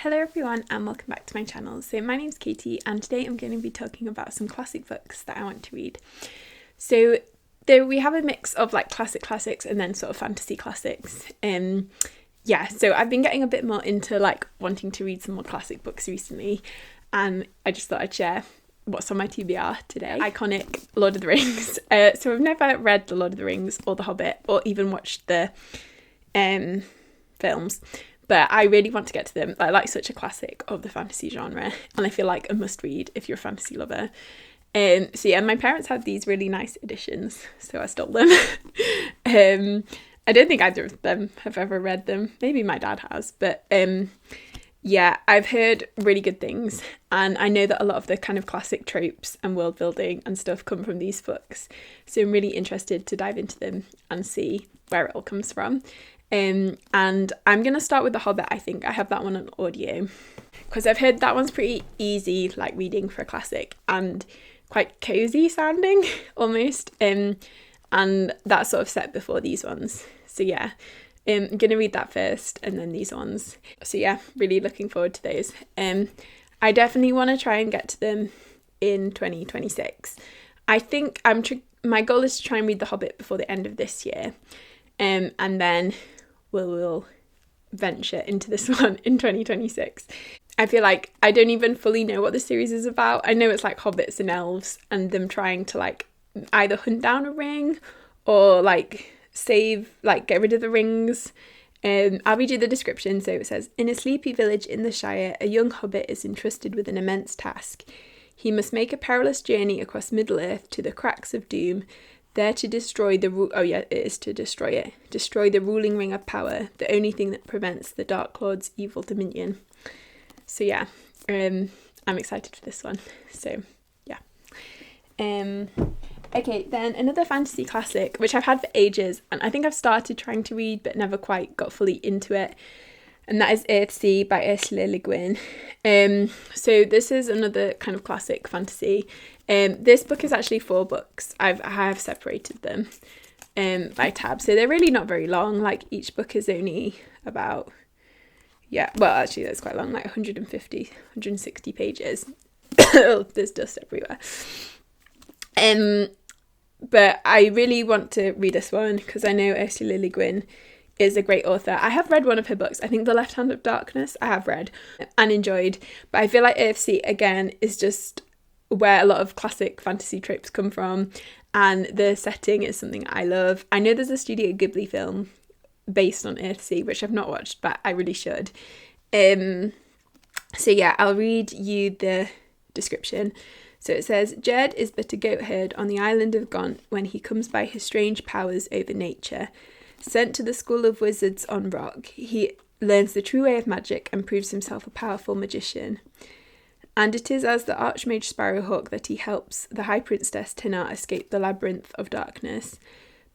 Hello everyone and welcome back to my channel. So my name's Katie and today I'm going to be talking about some classic books that I want to read. So we have a mix of like classics and then sort of fantasy classics. So I've been getting a bit more into like wanting to read some more classic books recently, and I just thought I'd share what's on my TBR today. Iconic Lord of the Rings. So I've never read The Lord of the Rings or The Hobbit or even watched the films. But I really want to get to them. I like such a classic of the fantasy genre, and I feel like a must read if you're a fantasy lover. My parents had these really nice editions, so I stole them. I don't think either of them have ever read them. Maybe my dad has, but I've heard really good things, and I know that a lot of the kind of classic tropes and world building and stuff come from these books. So I'm really interested to dive into them and see where it all comes from. And I'm going to start with The Hobbit. I think I have that one on audio because I've heard that one's pretty easy, like reading for a classic, and quite cozy sounding almost. And that's sort of set before these ones. So I'm going to read that first and then these ones. So really looking forward to those. I definitely want to try and get to them in 2026. I think my goal is to try and read The Hobbit before the end of this year. And then we'll venture into this one in 2026. I feel like I don't even fully know what the series is about. I know it's like hobbits and elves and them trying to like either hunt down a ring or like get rid of the rings. I'll read you the description. So it says, in a sleepy village in the Shire, a young hobbit is entrusted with an immense task. He must make a perilous journey across Middle-earth to the cracks of doom, there to destroy the ruling ring of power, the only thing that prevents the Dark Lord's evil dominion. So I'm excited for this one. So okay, then another fantasy classic which I've had for ages, and I think I've started trying to read but never quite got fully into it, and that is Earthsea by Ursula Le Guin. So this is another kind of classic fantasy. This book is actually 4 books. I have separated them by tab, so they're really not very long. Like each book is only about actually that's quite long, like 160 pages. There's dust everywhere. But I really want to read this one because I know Ursula Le Guin is a great author. I have read one of her books. I think The Left Hand of Darkness I have read and enjoyed, but I feel like Earthsea again is just where a lot of classic fantasy tropes come from, and the setting is something I love. I know there's a Studio Ghibli film based on Earthsea which I've not watched, but I really should. I'll read you the description. So it says, Jed is but a goat herd on the island of Gaunt when he comes by his strange powers over nature. Sent to the school of wizards on Rock, he learns the true way of magic and proves himself a powerful magician. And it is as the Archmage Sparrowhawk that he helps the High Priestess Tinar escape the labyrinth of darkness.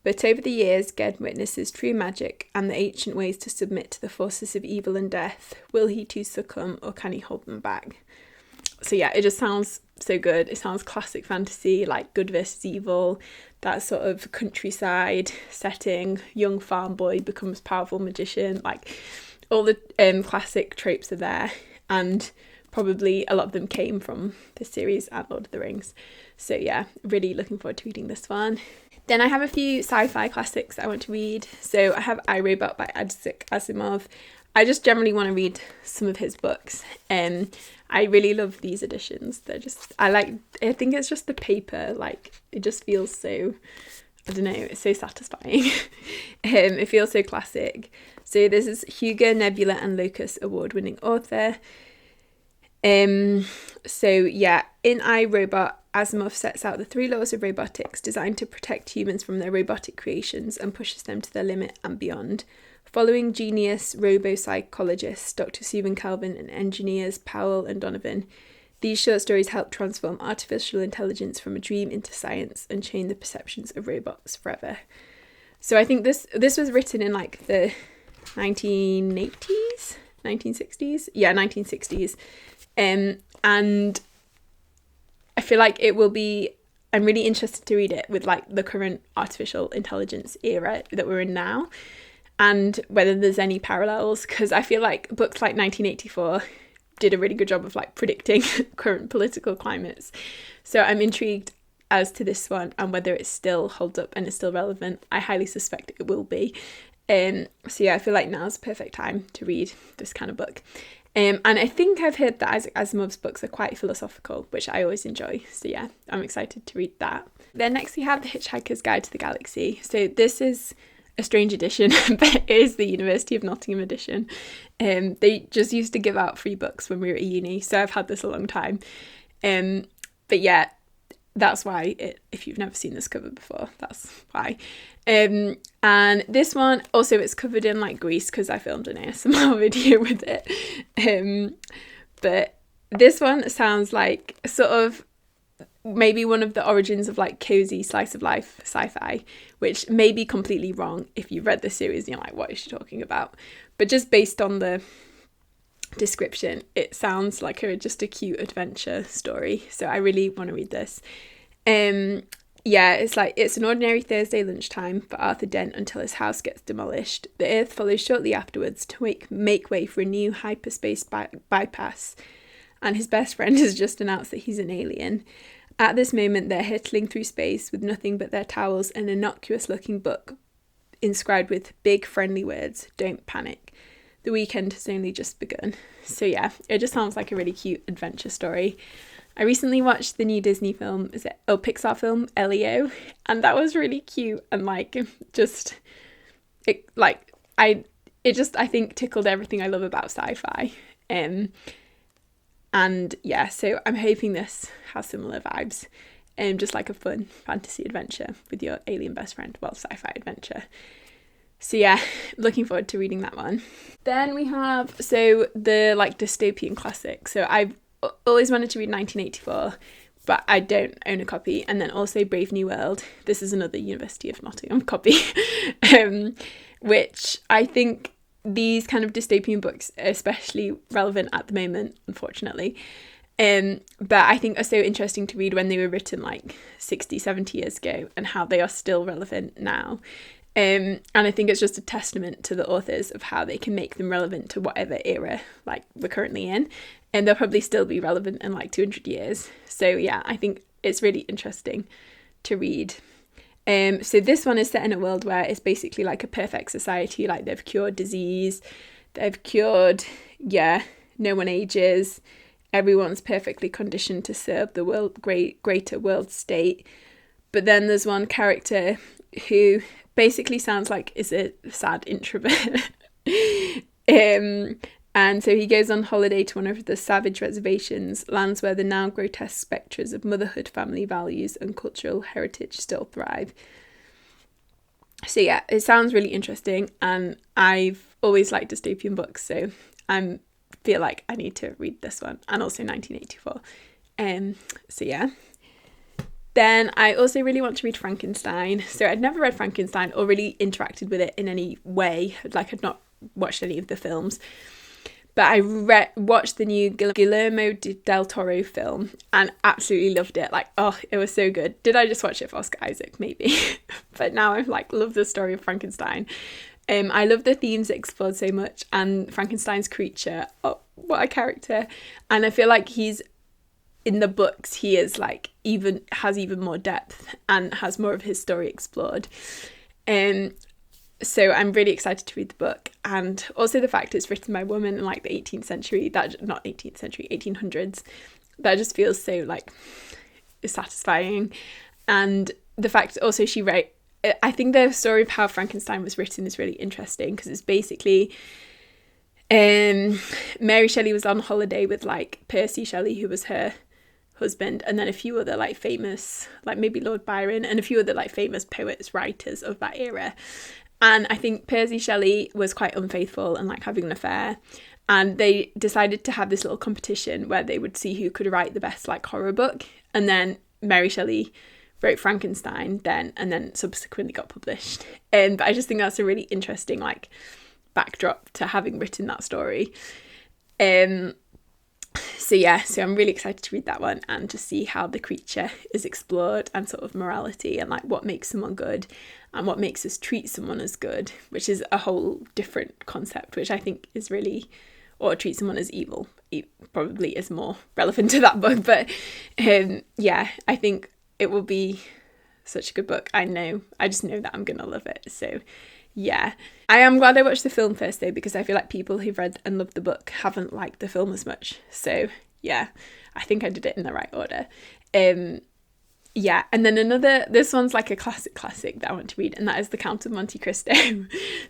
But over the years, Ged witnesses true magic and the ancient ways to submit to the forces of evil and death. Will he too succumb, or can he hold them back? So it just sounds so good. It sounds classic fantasy, like good versus evil, that sort of countryside setting, young farm boy becomes powerful magician, like all the classic tropes are there, and probably a lot of them came from the series and Lord of the Rings. So really looking forward to reading this one. Then I have a few sci-fi classics I want to read. So I have I, Robot by Isaac Asimov. I just generally want to read some of his books. I really love these editions. I think it's just the paper, like it just feels so, I don't know, it's so satisfying. It feels so classic. So this is Hugo, Nebula and Locus award-winning author. In I, Robot, Asimov sets out the 3 laws of robotics designed to protect humans from their robotic creations and pushes them to their limit and beyond. Following genius robo-psychologists Dr. Stephen Kelvin and engineers Powell and Donovan, these short stories help transform artificial intelligence from a dream into science and change the perceptions of robots forever. So I think this was written in like the 1980s, 1960s? Yeah, 1960s. And I feel like I'm really interested to read it with like the current artificial intelligence era that we're in now. and whether there's any parallels, because I feel like books like 1984 did a really good job of like predicting current political climates. So I'm intrigued as to this one and whether it still holds up and is still relevant. I highly suspect it will be. So yeah, I feel like now's the perfect time to read this kind of book. And I think I've heard that Isaac Asimov's books are quite philosophical, which I always enjoy. So yeah, I'm excited to read that. Then next we have The Hitchhiker's Guide to the Galaxy. So this is a strange edition, but it is the University of Nottingham edition. They just used to give out free books when we were at uni, so I've had this a long time. But yeah, that's why, if you've never seen this cover before, that's why. And this one, also it's covered in like grease because I filmed an ASMR video with it. But this one sounds like sort of maybe one of the origins of like cozy slice of life sci-fi, which may be completely wrong if you've read the series and you're like, what is she talking about? But just based on the description, it sounds like just a cute adventure story. So I really want to read this. Yeah, it's an ordinary Thursday lunchtime for Arthur Dent until his house gets demolished. The Earth follows shortly afterwards to make way for a new hyperspace bypass, and his best friend has just announced that he's an alien. At this moment, they're hurtling through space with nothing but their towels and an innocuous-looking book inscribed with big, friendly words, "Don't panic. The weekend has only just begun." So yeah, it just sounds like a really cute adventure story. I recently watched the new Disney film, Pixar film, Elio, and that was really cute and I think tickled everything I love about sci-fi. And yeah, so I'm hoping this has similar vibes, just like a fun fantasy adventure with your alien best friend, well, sci-fi adventure. So yeah, looking forward to reading that one. Then we have, the like dystopian classic. So I've always wanted to read 1984, but I don't own a copy. And then also Brave New World. This is another University of Nottingham copy, which I think these kind of dystopian books are especially relevant at the moment, unfortunately. But I think are so interesting to read when they were written like 60, 70 years ago and how they are still relevant now. And I think it's just a testament to the authors of how they can make them relevant to whatever era like we're currently in. And they'll probably still be relevant in like 200 years. So yeah, I think it's really interesting to read. So this one is set in a world where it's basically like a perfect society. Like they've cured disease, they've cured, no one ages. Everyone's perfectly conditioned to serve the greater world state. But then there's one character who basically sounds like is a sad introvert. And so he goes on holiday to one of the savage reservations, lands where the now grotesque spectres of motherhood, family values and cultural heritage still thrive. So yeah, it sounds really interesting, and I've always liked dystopian books, so I feel like I need to read this one, and also 1984. So yeah. Then I also really want to read Frankenstein. So I'd never read Frankenstein or really interacted with it in any way. Like I'd not watched any of the films. But I watched the new Guillermo del Toro film and absolutely loved it. Like, oh, it was so good. Did I just watch it for Oscar Isaac? Maybe. But now I love the story of Frankenstein. I love the themes explored so much, and Frankenstein's creature. Oh, what a character. And I feel like he's in the books, he is has even more depth and has more of his story explored. So I'm really excited to read the book, and also the fact it's written by a woman in like the 18th century, 1800s, that just feels so satisfying. And the fact also I think the story of how Frankenstein was written is really interesting, because it's basically Mary Shelley was on holiday with Percy Shelley, who was her husband, and then a few other famous, maybe Lord Byron, and a few other famous poets, writers of that era. And I think Percy Shelley was quite unfaithful and having an affair, and they decided to have this little competition where they would see who could write the best horror book. And then Mary Shelley wrote Frankenstein then, and then subsequently got published. But I just think that's a really interesting So yeah, so I'm really excited to read that one and to see how the creature is explored, and sort of morality and like what makes someone good and what makes us treat someone as good, which is a whole different concept, which I think is really, or treat someone as evil, it probably is more relevant to that book. But yeah, I think it will be such a good book. I just know that I'm gonna love it. So yeah, I am glad I watched the film first though, because I feel like people who've read and loved the book haven't liked the film as much. So yeah, I think I did it in the right order. Yeah, and then this one's like a classic that I want to read, and that is The Count of Monte Cristo.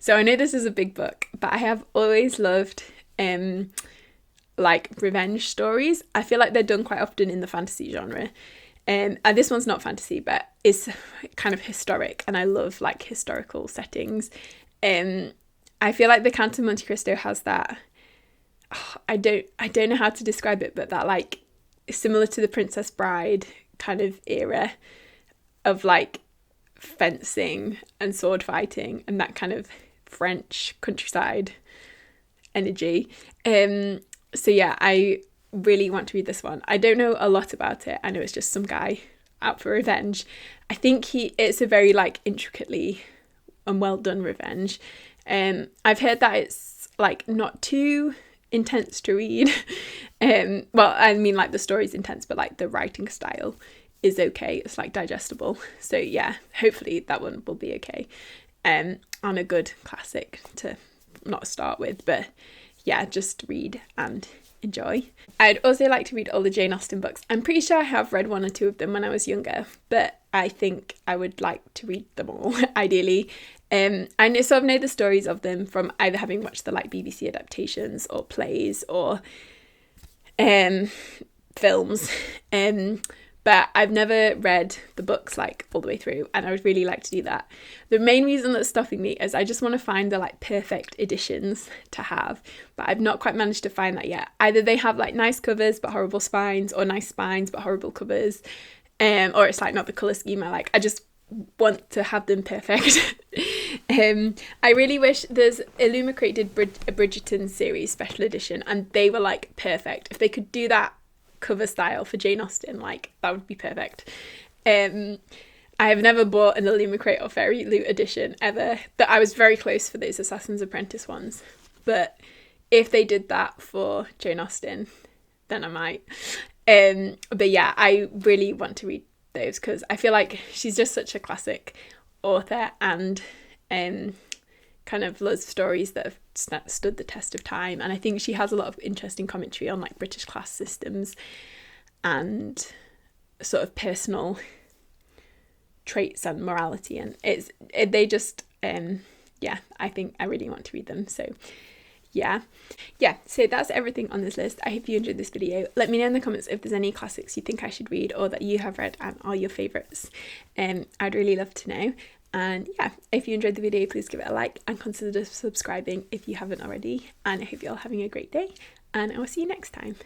So I know this is a big book, but I have always loved like revenge stories. I feel like they're done quite often in the fantasy genre. And this one's not fantasy, but it's kind of historic, and I love like historical settings. I feel like The Count of Monte Cristo has that, I don't know how to describe it, but that like similar to The Princess Bride kind of era of like fencing and sword fighting and that kind of French countryside energy. So yeah, I really want to read this one. I don't know a lot about it. I know it's just some guy out for revenge. I think it's a very like intricately and well done revenge. I've heard that it's like not too intense to read. Well, I mean like the story's intense, but like the writing style is okay. It's like digestible. So yeah, hopefully that one will be okay. And a good classic to not start with, but yeah, just read and enjoy. I'd also like to read all the Jane Austen books. I'm pretty sure I have read one or two of them when I was younger, but I think I would like to read them all, ideally. I sort of know the stories of them from either having watched the like BBC adaptations or plays or films. But I've never read the books like all the way through, and I would really like to do that. The main reason that's stopping me is I just want to find the like perfect editions to have, but I've not quite managed to find that yet. Either they have like nice covers but horrible spines, or nice spines but horrible covers, or it's like not the colour scheme I like. I just want to have them perfect. I really wish there's Illumicrate did a Bridgerton series special edition, and they were like perfect. If they could do that cover style for Jane Austen, like that would be perfect. I have never bought an Illumicrate or Fairy Loot edition ever. That I was very close for those Assassin's Apprentice ones, but if they did that for Jane Austen, then I might. But yeah, I really want to read those because I feel like she's just such a classic author, and kind of loads of stories that have stood the test of time. And I think she has a lot of interesting commentary on like British class systems and sort of personal traits and morality, and yeah, I think I really want to read them. So yeah, so that's everything on this list. I hope you enjoyed this video. Let me know in the comments if there's any classics you think I should read or that you have read and are your favourites. I'd really love to know. And yeah, if you enjoyed the video, please give it a like and consider subscribing if you haven't already. And I hope you're all having a great day, and I will see you next time.